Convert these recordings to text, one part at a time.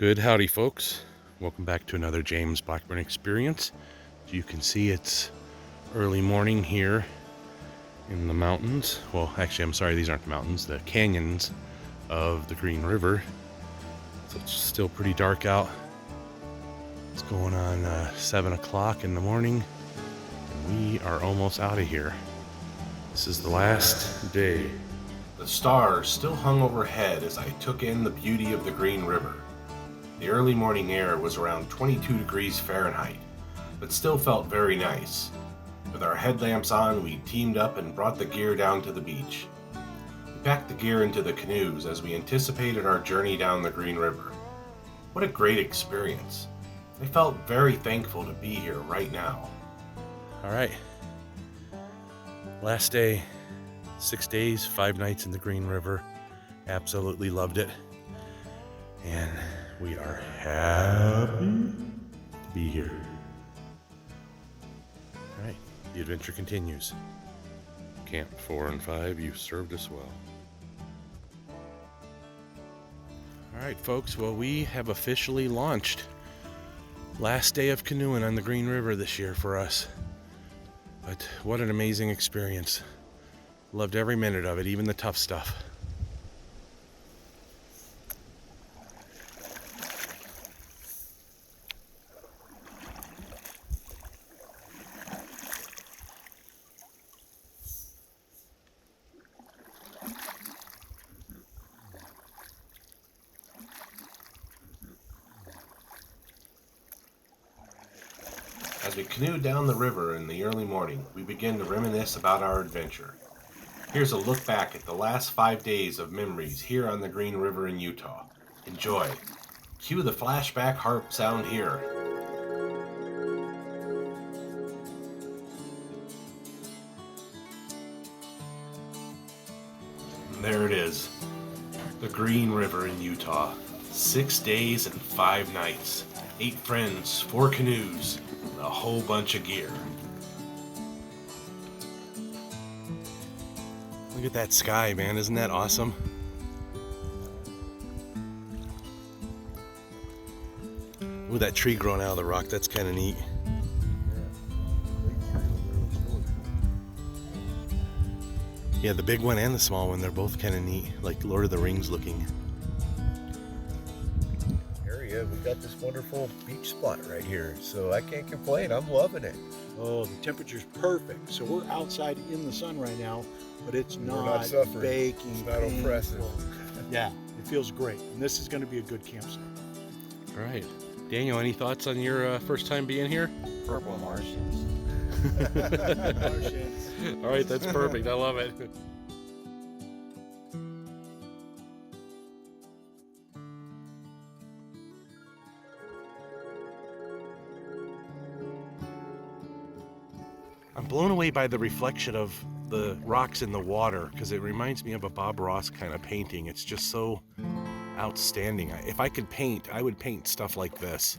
Good howdy, folks. Welcome back to another James Blackburn experience. As you can see, it's early morning here in the mountains. Well, actually, I'm sorry, these aren't the mountains, the canyons of the Green River. So it's still pretty dark out. It's going on 7 o'clock in the morning, and we are almost out of here. This is the last day. The stars still hung overhead as I took in the beauty of the Green River. The early morning air was around 22 degrees Fahrenheit, but still felt very nice. With our headlamps on, we teamed up and brought the gear down to the beach. We packed the gear into the canoes as we anticipated our journey down the Green River. What a great experience. I felt very thankful to be here right now. All right. Last day, 6 days, 5 nights in the Green River. Absolutely loved it. And we are happy to be here. All right, the adventure continues. Camp 4 and 5, you served us well. All right, folks, well, we have officially launched. Last day of canoeing on the Green River this year for us. But what an amazing experience. Loved every minute of it, even the tough stuff. As we canoed down the river in the early morning, we began to reminisce about our adventure. Here's a look back at the last 5 days of memories here on the Green River in Utah. Enjoy. Cue the flashback harp sound here. And there it is. The Green River in Utah. 6 days and 5 nights. 8 friends, 4 canoes, and a whole bunch of gear. Look at that sky, man. Isn't that awesome? Ooh, that tree growing out of the rock. That's kind of neat. Yeah, the big one and the small one, they're both kind of neat. Like Lord of the Rings looking. Area, we got this wonderful beach spot right here, so I can't complain. I'm loving it. Oh, the temperature's perfect. So we're outside in the sun right now, but it's We're not, not suffering. baking. It's not painful. oppressive. Yeah, it feels great. And this is going to be a good campsite. All right. Daniel, any thoughts on your first time being here? Purple Martians. Martians. All right, that's perfect. I love it. I'm blown away by the reflection of the rocks in the water because it reminds me of a Bob Ross kind of painting. It's just so outstanding. If I could paint, I would paint stuff like this.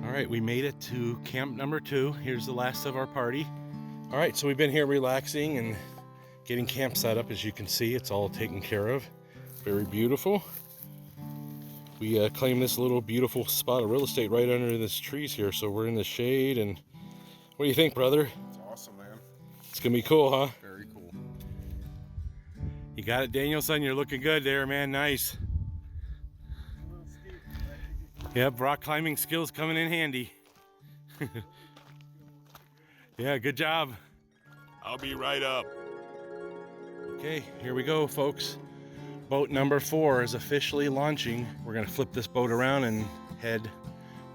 All right, we made it to camp number 2. Here's the last of our party. All right, so we've been here relaxing and getting camp set up. As you can see, it's all taken care of. Very beautiful. We claimed this little beautiful spot of real estate right under this trees here, so we're in the shade. And what do you think, brother? It's awesome, man. It's gonna be cool, huh? Very cool. You got it, Danielson. You're looking good there, man. Nice. Yep, rock climbing skills coming in handy. Yeah, good job. I'll be right up. Okay, here we go, folks. Boat number 4 is officially launching. We're gonna flip this boat around and head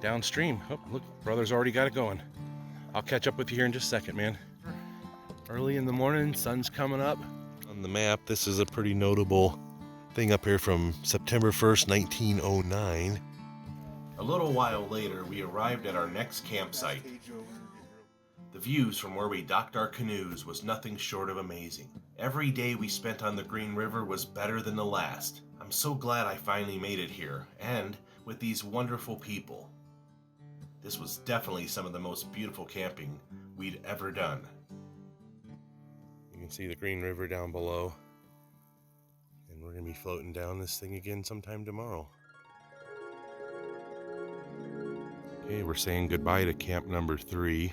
downstream. Oh, look, brother's already got it going. I'll catch up with you here in just a second, man. Early in the morning, sun's coming up. On the map, this is a pretty notable thing up here from September 1st, 1909. A little while later, we arrived at our next campsite. The views from where we docked our canoes was nothing short of amazing. Every day we spent on the Green River was better than the last. I'm so glad I finally made it here, and with these wonderful people. This was definitely some of the most beautiful camping we'd ever done. You can see the Green River down below. And we're gonna be floating down this thing again sometime tomorrow. Okay, we're saying goodbye to camp number 3,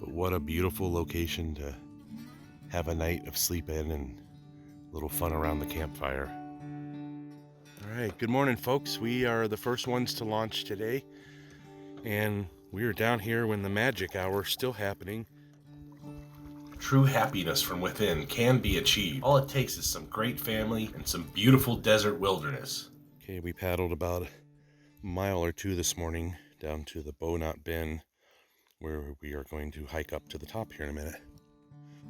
but what a beautiful location to have a night of sleep in and a little fun around the campfire. All right, good morning, folks. We are the first ones to launch today, and we are down here when the magic hour is still happening. True happiness from within can be achieved. All it takes is some great family and some beautiful desert wilderness. Okay, we paddled about a mile or two this morning down to the Bow Knot Bend, where we are going to hike up to the top here in a minute.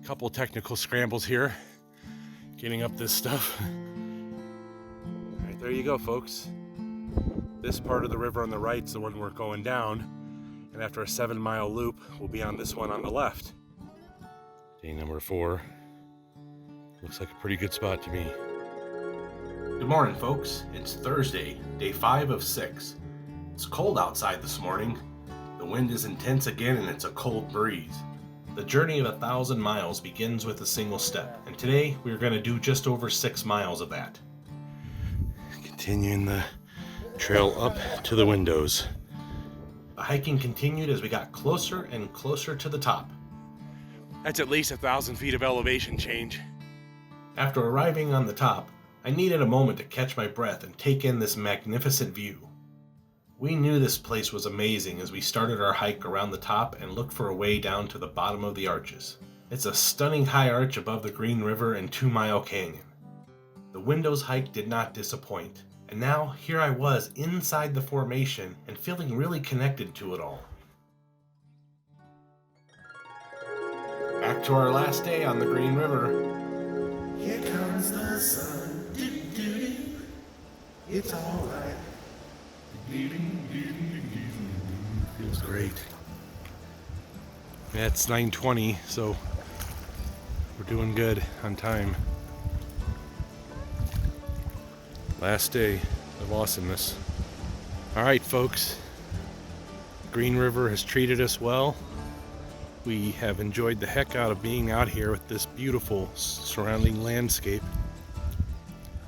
A couple technical scrambles here, getting up this stuff. All right, there you go, folks. This part of the river on the right is the one we're going down, and after a 7-mile loop, we'll be on this one on the left. Day number 4. Looks like a pretty good spot to me. Good morning, folks. It's Thursday, day 5 of 6. It's cold outside this morning. The wind is intense again and it's a cold breeze. The journey of 1,000 miles begins with a single step, and today we're going to do just over 6 miles of that. Continuing the trail up to the windows. The hiking continued as we got closer and closer to the top. That's at least 1,000 feet of elevation change. After arriving on the top, I needed a moment to catch my breath and take in this magnificent view. We knew this place was amazing as we started our hike around the top and looked for a way down to the bottom of the arches. It's a stunning high arch above the Green River and 2 Mile Canyon. The Windows hike did not disappoint, and now here I was inside the formation and feeling really connected to it all. Back to our last day on the Green River. Here comes the sun. Do-do-do. It's all right. Feels great. Yeah, it's 9:20, so we're doing good on time. Last day of awesomeness. All right, folks. Green River has treated us well. We have enjoyed the heck out of being out here with this beautiful surrounding landscape.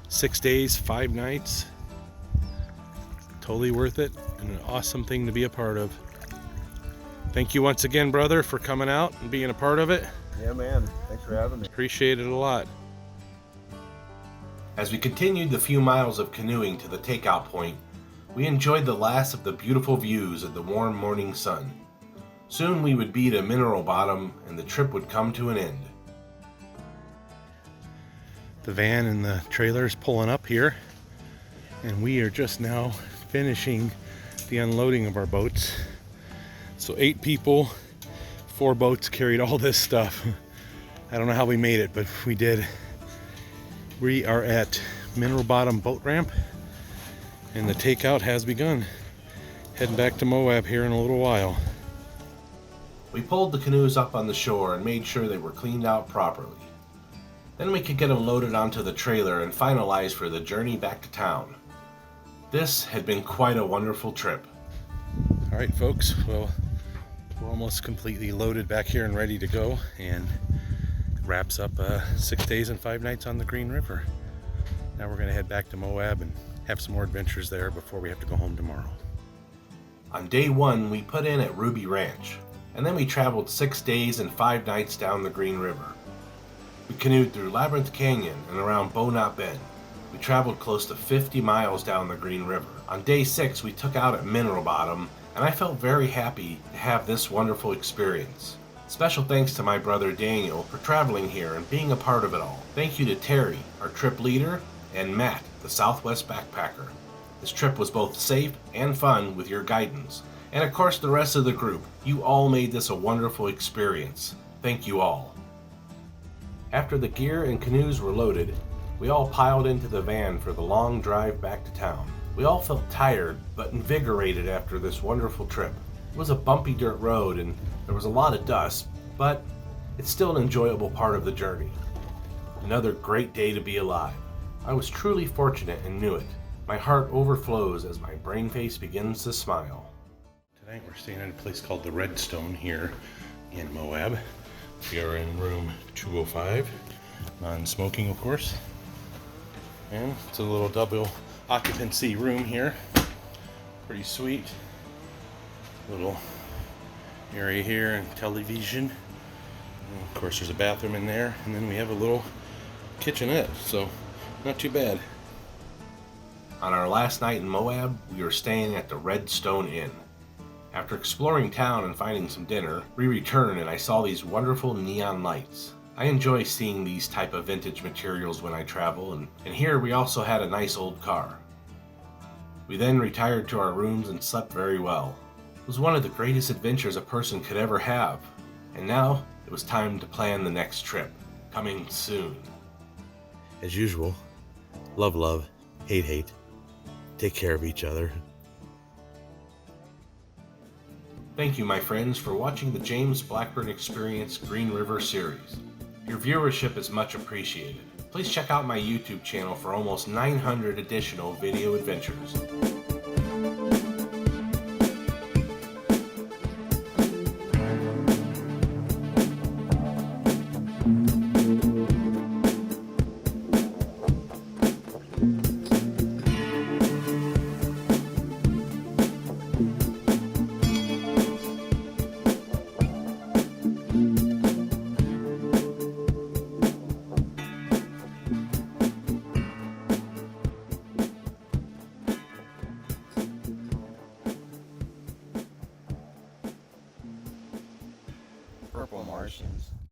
6 days, 5 nights. Totally worth it and an awesome thing to be a part of. Thank you once again, brother, for coming out and being a part of it. Yeah, man. Thanks for having me. Appreciate it a lot. As we continued the few miles of canoeing to the takeout point, we enjoyed the last of the beautiful views of the warm morning sun. Soon we would be to Mineral Bottom and the trip would come to an end. The van and the trailer is pulling up here, and we are just now finishing the unloading of our boats. So 8 people, 4 boats carried all this stuff. I don't know how we made it, but we did. We are at Mineral Bottom boat ramp, and the takeout has begun. Heading back to Moab here in a little while. We pulled the canoes up on the shore and made sure they were cleaned out properly. Then we could get them loaded onto the trailer and finalized for the journey back to town. This had been quite a wonderful trip. All right, folks, well, we're almost completely loaded back here and ready to go, and wraps up 6 days and 5 nights on the Green River. Now we're gonna head back to Moab and have some more adventures there before we have to go home tomorrow. On day 1, we put in at Ruby Ranch, and then we traveled 6 days and 5 nights down the Green River. We canoed through Labyrinth Canyon and around Bow Knot Bend. We traveled close to 50 miles down the Green River. On day 6, we took out at Mineral Bottom, and I felt very happy to have this wonderful experience. Special thanks to my brother Daniel for traveling here and being a part of it all. Thank you to Terry, our trip leader, and Matt, the Southwest backpacker. This trip was both safe and fun with your guidance. And of course the rest of the group. You all made this a wonderful experience. Thank you all. After the gear and canoes were loaded, we all piled into the van for the long drive back to town. We all felt tired but invigorated after this wonderful trip. It was a bumpy dirt road and there was a lot of dust, but it's still an enjoyable part of the journey. Another great day to be alive. I was truly fortunate and knew it. My heart overflows as my brain face begins to smile. Tonight we're staying at a place called the Redstone here in Moab. We are in room 205, non-smoking of course. And it's a little double occupancy room here. Pretty sweet. Little area here and television. And of course there's a bathroom in there, and then we have a little kitchenette, so not too bad. On our last night in Moab, we were staying at the Red Stone Inn. After exploring town and finding some dinner, we returned and I saw these wonderful neon lights. I enjoy seeing these type of vintage materials when I travel, and here we also had a nice old car. We then retired to our rooms and slept very well. It was one of the greatest adventures a person could ever have, and now it was time to plan the next trip, coming soon. As usual, love, hate. Take care of each other. Thank you, my friends, for watching the James Blackburn Experience Green River series. Your viewership is much appreciated. Please check out my YouTube channel for almost 900 additional video adventures. Purple Martians.